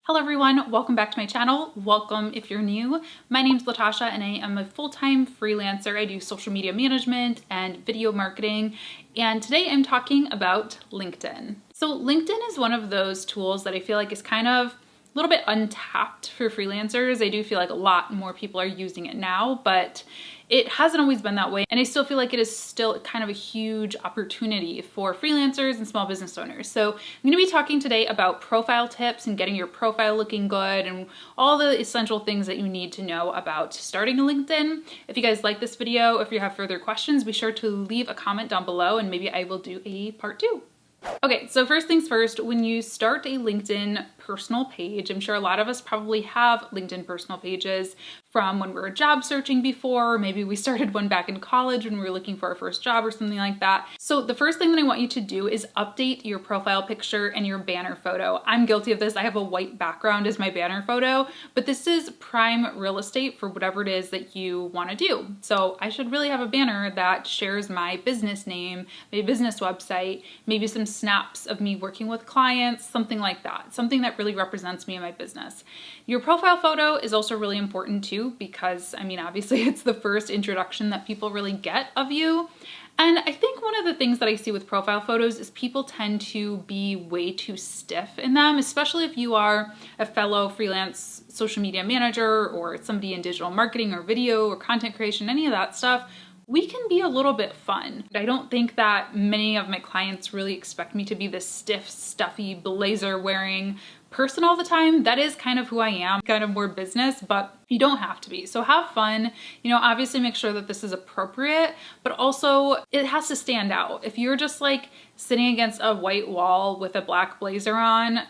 Hello everyone, welcome back to my channel. Welcome if you're new. My name's Latasha and I am a full-time freelancer. I do social media management and video marketing, and today I'm talking about LinkedIn. So LinkedIn is one of those tools that I feel like is kind of a little bit untapped for freelancers. I do feel like a lot more people are using it now, but it hasn't always been that way. And I still feel like it is still kind of a huge opportunity for freelancers and small business owners. So I'm gonna be talking today about profile tips and getting your profile looking good and all the essential things that you need to know about starting a LinkedIn. If you guys like this video, if you have further questions, be sure to leave a comment down below and maybe I will do a part 2. Okay, so first things first, when you start a LinkedIn personal page, I'm sure a lot of us probably have LinkedIn personal pages from when we were job searching before, or maybe we started one back in college when we were looking for our first job or something like that. So the first thing that I want you to do is update your profile picture and your banner photo. I'm guilty of this. I have a white background as my banner photo, but this is prime real estate for whatever it is that you want to do. So I should really have a banner that shares my business name, my business website, maybe some snaps of me working with clients, something like that, something that really represents me and my business. Your profile photo is also really important too, because I mean, obviously it's the first introduction that people really get of you. And I think one of the things that I see with profile photos is people tend to be way too stiff in them, especially if you are a fellow freelance social media manager or somebody in digital marketing or video or content creation, any of that stuff. We can be a little bit fun. I don't think that many of my clients really expect me to be this stiff, stuffy, blazer wearing person all the time. That is kind of who I am, kind of more business, but you don't have to be. So have fun, obviously make sure that this is appropriate, but also it has to stand out. If you're just like sitting against a white wall with a black blazer on,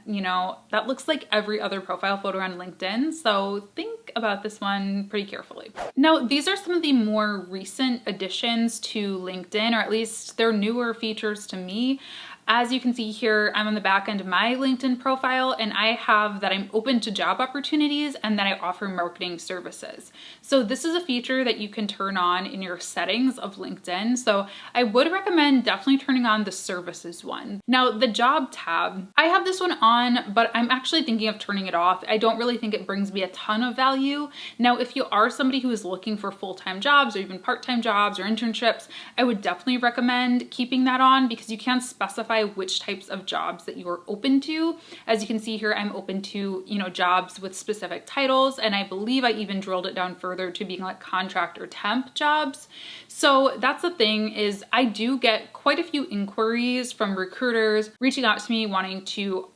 that looks like every other profile photo on LinkedIn. So think about this one pretty carefully. Now, these are some of the more recent additions to LinkedIn, or at least they're newer features to me. As you can see here, I'm on the back end of my LinkedIn profile and I have that I'm open to job opportunities and that I offer marketing services. So this is a feature that you can turn on in your settings of LinkedIn. So I would recommend definitely turning on the services one. Now the job tab, I have this one on, but I'm actually thinking of turning it off. I don't really think it brings me a ton of value. Now, if you are somebody who is looking for full-time jobs or even part-time jobs or internships, I would definitely recommend keeping that on because you can specify which types of jobs that you are open to. As you can see here, I'm open to, jobs with specific titles, and I believe I even drilled it down further to being like contract or temp jobs. So that's the thing, is I do get quite a few inquiries from recruiters reaching out to me wanting to,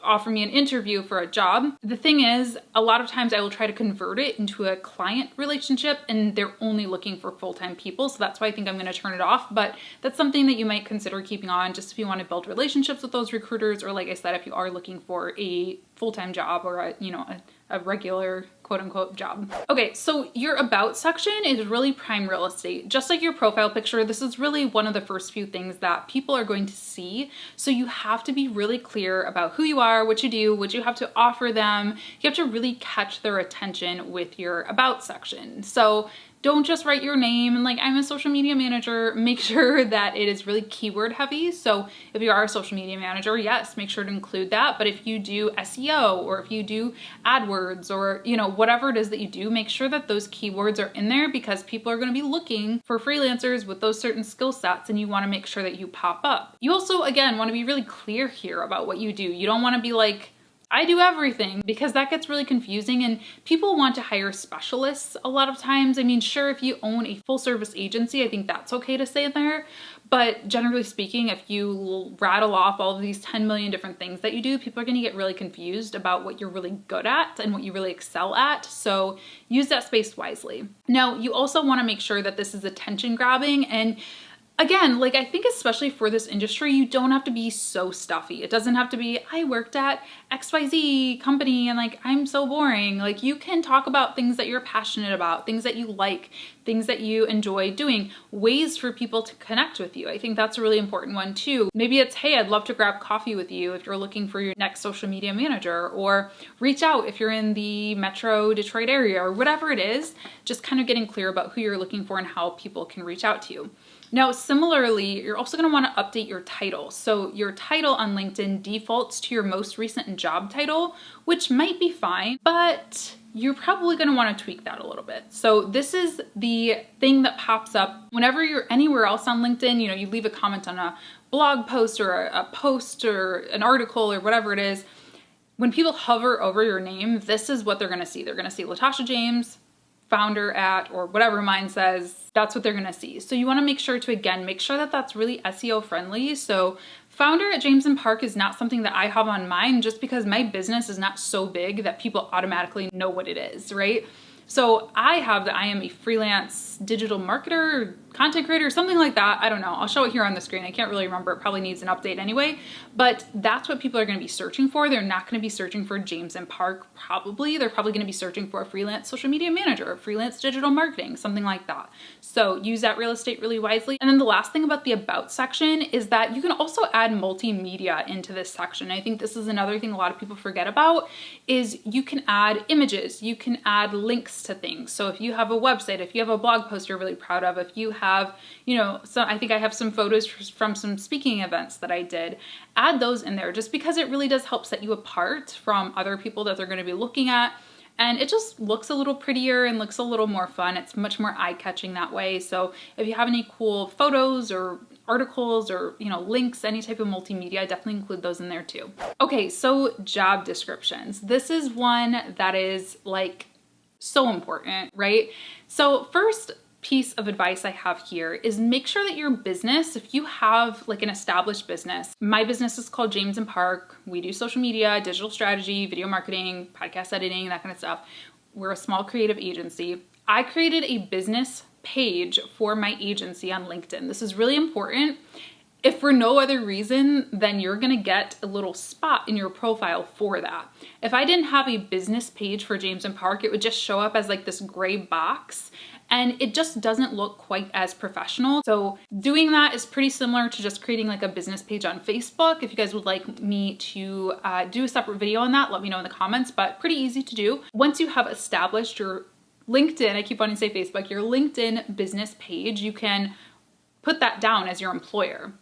offer me an interview for a job. The thing is, a lot of times I will try to convert it into a client relationship and they're only looking for full-time people. So that's why I think I'm going to turn it off, but that's something that you might consider keeping on just if you want to build relationships with those recruiters, or like I said, if you are looking for a full-time job or a regular quote-unquote job. Okay, so your about section is really prime real estate. Just like your profile picture, this is really one of the first few things that people are going to see. So you have to be really clear about who you are, what you do, what you have to offer them. You have to really catch their attention with your about section. So don't just write your name and like, I'm a social media manager. Make sure that it is really keyword heavy. So if you are a social media manager, yes, make sure to include that. But if you do SEO or if you do AdWords or, whatever it is that you do, make sure that those keywords are in there because people are going to be looking for freelancers with those certain skill sets and you want to make sure that you pop up. You also, again, want to be really clear here about what you do. You don't want to be like, I do everything, because that gets really confusing and people want to hire specialists a lot of times. I mean, sure, if you own a full service agency, I think that's okay to say there. But generally speaking, if you rattle off all of these 10 million different things that you do, people are going to get really confused about what you're really good at and what you really excel at. So use that space wisely. Now, you also want to make sure that this is attention grabbing, and again, like I think especially for this industry, you don't have to be so stuffy. It doesn't have to be, I worked at XYZ company and like, I'm so boring. Like you can talk about things that you're passionate about, things that you like, things that you enjoy doing, ways for people to connect with you. I think that's a really important one too. Maybe it's, hey, I'd love to grab coffee with you if you're looking for your next social media manager, or reach out if you're in the Metro Detroit area or whatever it is, just kind of getting clear about who you're looking for and how people can reach out to you. Now, similarly, you're also going to want to update your title. So your title on LinkedIn defaults to your most recent job title, which might be fine, but you're probably going to want to tweak that a little bit. So this is the thing that pops up whenever you're anywhere else on LinkedIn. You know, you leave a comment on a blog post or a post or an article or whatever it is. When people hover over your name, this is what they're going to see. They're going to see Latasha James, founder at, or whatever mine says. That's what they're going to see. So you want to make sure to, again, make sure that that's really SEO friendly. So founder at James and Park is not something that I have on mine just because my business is not so big that people automatically know what it is, right? So I have that I am a freelance digital marketer, content creator, something like that. I don't know. I'll show it here on the screen. I can't really remember. It probably needs an update anyway, but that's what people are going to be searching for. They're not going to be searching for James and Park, probably. They're probably going to be searching for a freelance social media manager, freelance digital marketing, something like that. So use that real estate really wisely. And then the last thing about the about section is that you can also add multimedia into this section. I think this is another thing a lot of people forget about is you can add images, you can add links to things. So if you have a website, if you have a blog post you're really proud of, if you have, you know, so I think I have some photos from some speaking events that I did, add those in there just because it really does help set you apart from other people that they're going to be looking at. And it just looks a little prettier and looks a little more fun. It's much more eye-catching that way. So if you have any cool photos or articles or, you know, links, any type of multimedia, definitely include those in there too. Okay, so job descriptions. This is one that is like so important, right? So first piece of advice I have here is make sure that your business, if you have like an established business, my business is called James and Park. We do social media, digital strategy, video marketing, podcast editing, that kind of stuff. We're a small creative agency. I created a business page for my agency on LinkedIn. This is really important. If for no other reason, then you're gonna get a little spot in your profile for that. If I didn't have a business page for James and Park, it would just show up as like this gray box and it just doesn't look quite as professional. So doing that is pretty similar to just creating like a business page on Facebook. If you guys would like me to do a separate video on that, let me know in the comments, but pretty easy to do. Once you have established your LinkedIn, I keep wanting to say Facebook, your LinkedIn business page, you can put that down as your employer.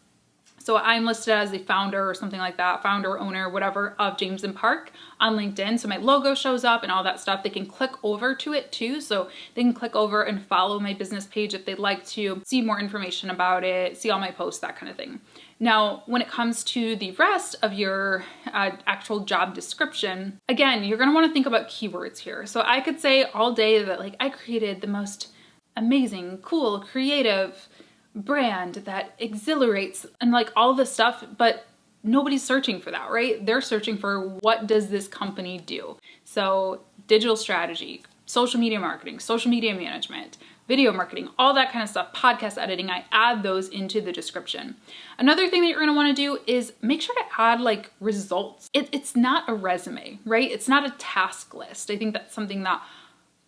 So I'm listed as the founder or something like that, founder, owner, whatever, of James and Park on LinkedIn. So my logo shows up and all that stuff. They can click over to it too. So they can click over and follow my business page if they'd like to see more information about it, see all my posts, that kind of thing. Now, when it comes to the rest of your actual job description, again, you're going to want to think about keywords here. So I could say all day that like I created the most amazing, cool, creative brand that exhilarates and like all this stuff, but nobody's searching for that, right? They're searching for what does this company do? So digital strategy, social media marketing, social media management, video marketing, all that kind of stuff, podcast editing, I add those into the description. Another thing that you're gonna wanna do is make sure to add like results. It's not a resume, right? It's not a task list. I think that's something that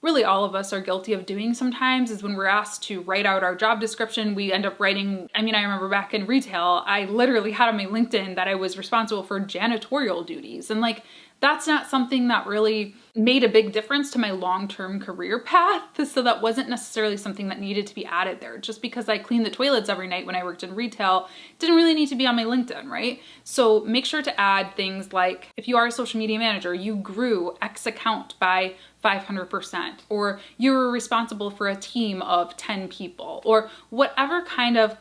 really all of us are guilty of doing sometimes is when we're asked to write out our job description, we end up writing, I remember back in retail, I literally had on my LinkedIn that I was responsible for janitorial duties. And like, that's not something that really made a big difference to my long-term career path. So that wasn't necessarily something that needed to be added there. Just because I cleaned the toilets every night when I worked in retail, didn't really need to be on my LinkedIn, right? So make sure to add things like, if you are a social media manager, you grew X account by 500%, or you were responsible for a team of 10 people, or whatever kind of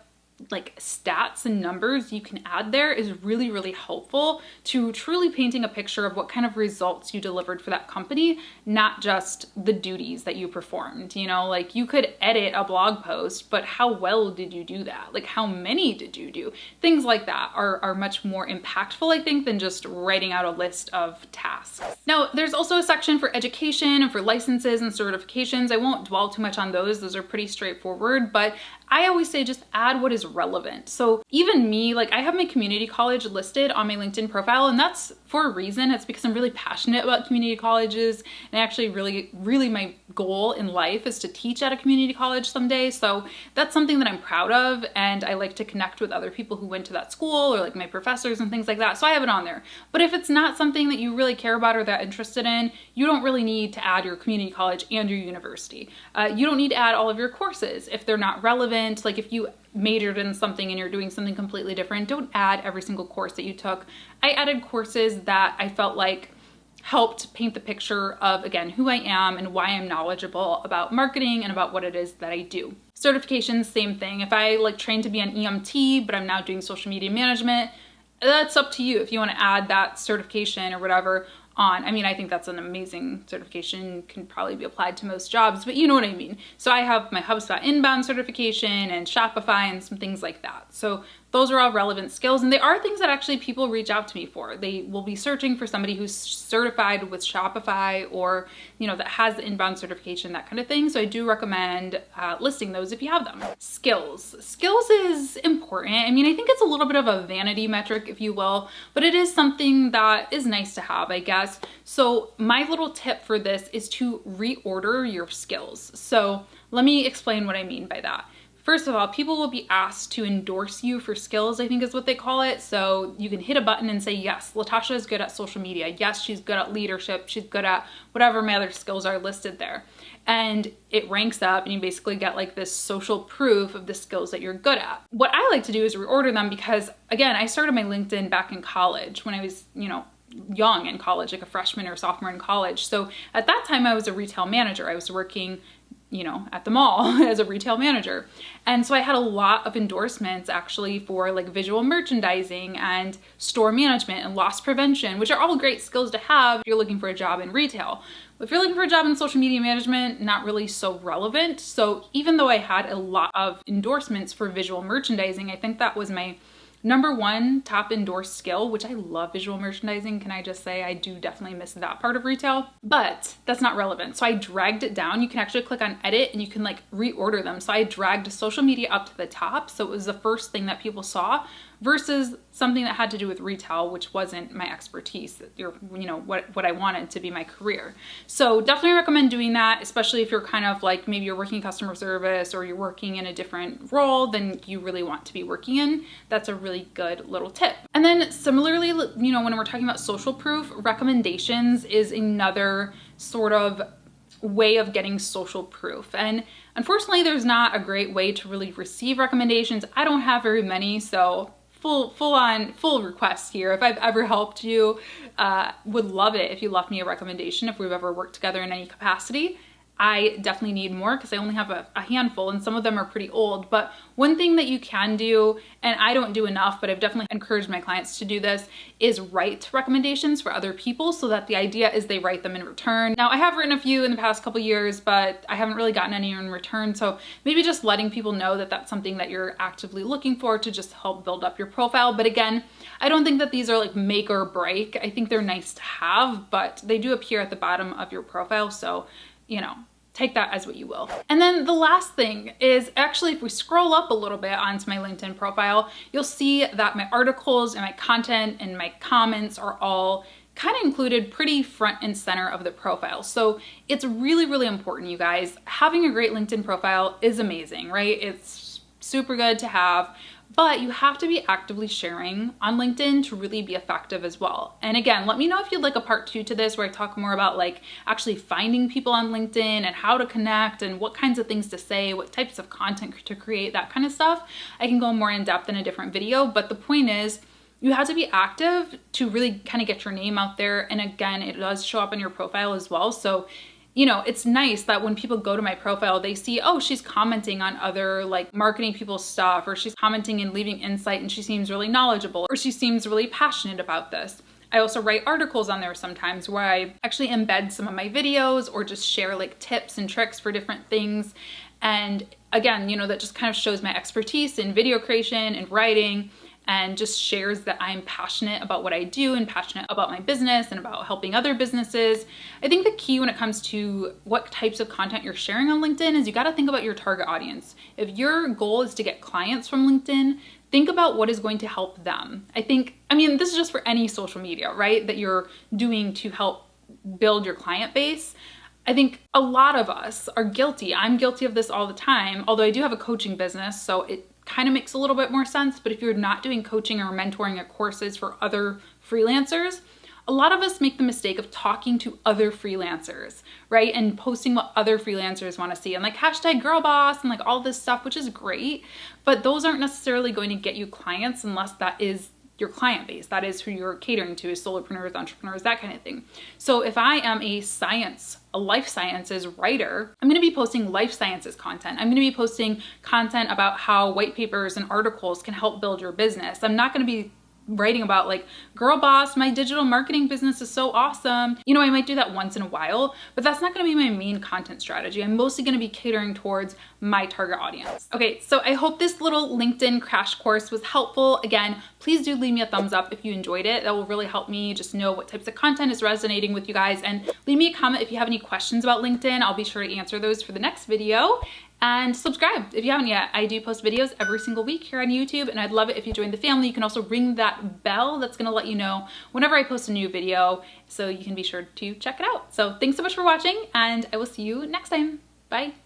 like stats and numbers you can add there is really, really helpful to truly painting a picture of what kind of results you delivered for that company, not just the duties that you performed. You know, like you could edit a blog post, but how well did you do that? Like how many did you do? Things like that are much more impactful, I think, than just writing out a list of tasks. Now, there's also a section for education and for licenses and certifications. I won't dwell too much on those. Those are pretty straightforward, but I always say just add what is relevant. So even me, like I have my community college listed on my LinkedIn profile, and that's for a reason. It's because I'm really passionate about community colleges, and actually really my goal in life is to teach at a community college someday. So that's something that I'm proud of, and I like to connect with other people who went to that school or like my professors and things like that. So I have it on there. But if it's not something that you really care about or that interested in, you don't really need to add your community college and your university. You don't need to add all of your courses if they're not relevant relevant. Like if you majored in something and you're doing something completely different, don't add every single course that you took. I added courses that I felt like helped paint the picture of, again, who I am and why I'm knowledgeable about marketing and about what it is that I do. Certifications, same thing. If I like trained to be an EMT, but I'm now doing social media management, that's up to you if you want to add that certification or whatever on. I mean, I think that's an amazing certification, can probably be applied to most jobs, but you know what I mean. So I have my HubSpot inbound certification and Shopify and some things like that. So those are all relevant skills, and they are things that actually people reach out to me for. They will be searching for somebody who's certified with Shopify or, you know, that has the inbound certification, that kind of thing. So I do recommend listing those if you have them. Skills. Skills is important. I mean, I think it's a little bit of a vanity metric, if you will, but it is something that is nice to have, I guess. So my little tip for this is to reorder your skills. So let me explain what I mean by that. First of all, people will be asked to endorse you for skills, I think is what they call it. So you can hit a button and say, yes, Latasha is good at social media. Yes, she's good at leadership. She's good at whatever my other skills are listed there. And it ranks up and you basically get like this social proof of the skills that you're good at. What I like to do is reorder them because, again, I started my LinkedIn back in college when I was, you know, young in college, like a freshman or sophomore in college. So at that time I was a retail manager. I was working, you know, at the mall as a retail manager. And so I had a lot of endorsements actually for like visual merchandising and store management and loss prevention, which are all great skills to have if you're looking for a job in retail. If you're looking for a job in social media management, not really so relevant. So even though I had a lot of endorsements for visual merchandising, I think that was my number one top endorsed skill, which I love visual merchandising. Can I just say I do definitely miss that part of retail, but that's not relevant. So I dragged it down. You can actually click on edit and you can like reorder them. So I dragged social media up to the top. So it was the first thing that people saw versus something that had to do with retail, which wasn't my expertise, you know, what I wanted to be my career. So definitely recommend doing that, especially if you're kind of like, maybe you're working customer service or you're working in a different role than you really want to be working in. That's a really good little tip. And then similarly, you know, when we're talking about social proof, recommendations is another sort of way of getting social proof. And unfortunately, there's not a great way to really receive recommendations. I don't have very many, so full request here. If I've ever helped you, would love it if you left me a recommendation if we've ever worked together in any capacity. I definitely need more because I only have a handful and some of them are pretty old. But one thing that you can do, and I don't do enough, but I've definitely encouraged my clients to do this, is write recommendations for other people so that the idea is they write them in return. Now I have written a few in the past couple years, but I haven't really gotten any in return. So maybe just letting people know that that's something that you're actively looking for to just help build up your profile. But again, I don't think that these are like make or break. I think they're nice to have, but they do appear at the bottom of your profile. So, you know, take that as what you will. And then the last thing is actually, if we scroll up a little bit onto my LinkedIn profile, you'll see that my articles and my content and my comments are all kind of included pretty front and center of the profile. So it's really, really important, you guys. Having a great LinkedIn profile is amazing, right? It's super good to have, but you have to be actively sharing on LinkedIn to really be effective as well. And again, let me know if you'd like a part 2 to this where I talk more about like actually finding people on LinkedIn and how to connect and what kinds of things to say, what types of content to create, that kind of stuff. I can go more in depth in a different video, but the point is, you have to be active to really kind of get your name out there. And again, it does show up in your profile as well. So, you know, it's nice that when people go to my profile, they see, oh, she's commenting on other like marketing people's stuff, or she's commenting and leaving insight and she seems really knowledgeable, or she seems really passionate about this. I also write articles on there sometimes where I actually embed some of my videos or just share like tips and tricks for different things. And again, you know, that just kind of shows my expertise in video creation and writing, and just shares that I'm passionate about what I do and passionate about my business and about helping other businesses. I think the key when it comes to what types of content you're sharing on LinkedIn is you got to think about your target audience. If your goal is to get clients from LinkedIn, think about what is going to help them. I mean, this is just for any social media, right? That you're doing to help build your client base. I think a lot of us are guilty. I'm guilty of this all the time, although I do have a coaching business, so it kind of makes a little bit more sense. But if you're not doing coaching or mentoring or courses for other freelancers, a lot of us make the mistake of talking to other freelancers, right? And posting what other freelancers want to see and like hashtag girl boss and like all this stuff, which is great, but those aren't necessarily going to get you clients unless that is your client base. That is who you're catering to, is solopreneurs, entrepreneurs, that kind of thing. So if I am a life sciences writer, I'm going to be posting life sciences content. I'm going to be posting content about how white papers and articles can help build your business. I'm not going to be writing about like, girl boss, my digital marketing business is so awesome. You know, I might do that once in a while, but that's not going to be my main content strategy. I'm mostly going to be catering towards my target audience. Okay, so I hope this little LinkedIn crash course was helpful. Again, please do leave me a thumbs up if you enjoyed it. That will really help me just know what types of content is resonating with you guys, and leave me a comment if you have any questions about LinkedIn. I'll be sure to answer those for the next video. And subscribe if you haven't yet. I do post videos every single week here on YouTube, and I'd love it if you join the family. You can also ring that bell that's gonna let you know whenever I post a new video, so you can be sure to check it out. So thanks so much for watching, and I will see you next time. Bye.